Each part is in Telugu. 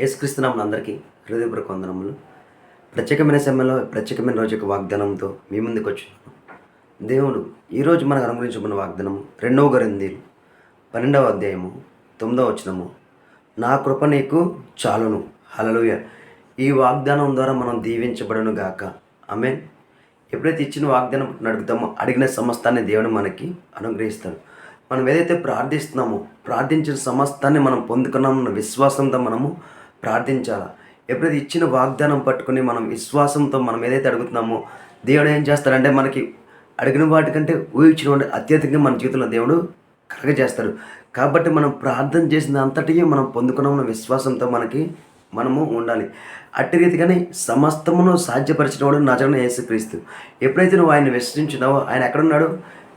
యేసుక్రీస్తునామమున అందరికీ హృదయపూర్వక వందనములు. ప్రత్యేకమైన సమయంలో ప్రత్యేకమైన రోజు యొక్క వాగ్దానంతో మీ ముందుకు వచ్చున్నాను. దేవుడు ఈరోజు మనకు అనుగ్రహించబడిన వాగ్దానము 2 కొరింథీయులు 12వ అధ్యాయము 9వ వచనము. నా కృప నీకు చాలును. హల్లెలూయా. ఈ వాగ్దానం ద్వారా మనం దీవించబడును గాక. ఆమేన్. ఎప్పుడైతే ఇచ్చిన వాగ్దానం అడుగుతామో అడిగిన సమస్తాన్ని దేవుడు మనకి అనుగ్రహిస్తాడు. మనం ఏదైతే ప్రార్థిస్తున్నామో ప్రార్థించిన సమస్తాన్ని మనం పొందుకున్నామన్న విశ్వాసంతో మనము ప్రార్థించాలా. ఎప్పుడైతే ఇచ్చిన వాగ్దానం పట్టుకుని మనం విశ్వాసంతో మనం ఏదైతే అడుగుతున్నామో దేవుడు ఏం చేస్తాడంటే మనకి అడిగిన వాటికంటే ఊహించిన వాటి అత్యధికంగా మన జీవితంలో దేవుడు కలగజేస్తాడు. కాబట్టి మనం ప్రార్థన చేసిన అంతటికీ మనం పొందుకున్నామన్న విశ్వాసంతో మనము ఉండాలి. అట్టి రీతిగానే సమస్తమును సాధ్యపరిచిన వాడు నజరేయుడైన యేసుక్రీస్తు. ఎప్పుడైతే నువ్వు ఆయన విశ్వసించున్నావో ఆయన ఎక్కడున్నాడు?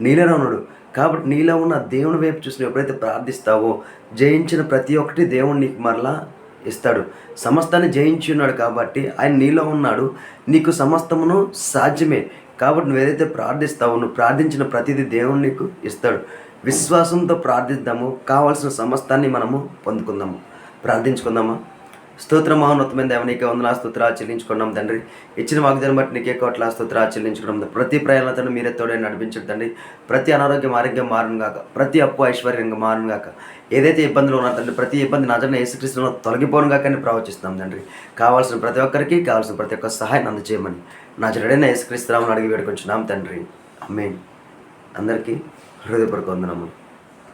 నీలోనే ఉన్నాడు. కాబట్టి నీలో ఉన్న దేవుని వైపు చూసి ఎప్పుడైతే ప్రార్థిస్తావో జయించిన ప్రతి ఒక్కటి దేవుడు నీకు మరలా ఇస్తాడు. సమస్తాన్ని జయించి ఉన్నాడు కాబట్టి ఆయన నీలో ఉన్నాడు. నీకు సమస్తమును సాధ్యమే. కాబట్టి నువ్వు ఏదైతే ప్రార్థిస్తావో నువ్వు ప్రార్థించిన ప్రతిదీ దేవుడు నీకు ఇస్తాడు. విశ్వాసంతో ప్రార్థిద్దాము. కావాల్సిన సమస్తాన్ని మనము పొందుకుందాము. ప్రార్థించుకుందామా? స్తోత్రం మహోన్నతమైన దేవ నీకే వందనాలు స్తోత్రాలు చెల్లించుకున్నాం తండ్రి. ఇచ్చిన వాగ్దానం బట్టి నీకే కోట్ల స్తోత్రాలు చెల్లించుకున్నాం. ప్రతి ప్రయాణతను మీరే తోడే నడిపించండి తండ్రి. ప్రతి అనారోగ్యం ఆరోగ్యం మారును గాక. ప్రతి అప్పు ఐశ్వర్యంగా మారును గాక. ఏదైతే ఇబ్బందులు ఉన్నా తండ్రి ప్రతి ఇబ్బంది నజరేయుడైన యేసుక్రీస్తులో తొలగిపోను గాక అని ప్రవచిస్తున్నాం తండ్రి. కావాల్సిన ప్రతి ఒక్కరికి కావాల్సిన ప్రతి ఒక్క సహాయం అందజేయమని నజరేయుడైన యేసుక్రీస్తు నామమున అడిగి వేడుకొంచున్నాం తండ్రి. ఆమేన్. అందరికీ హృదయపూర్వక వందనములు.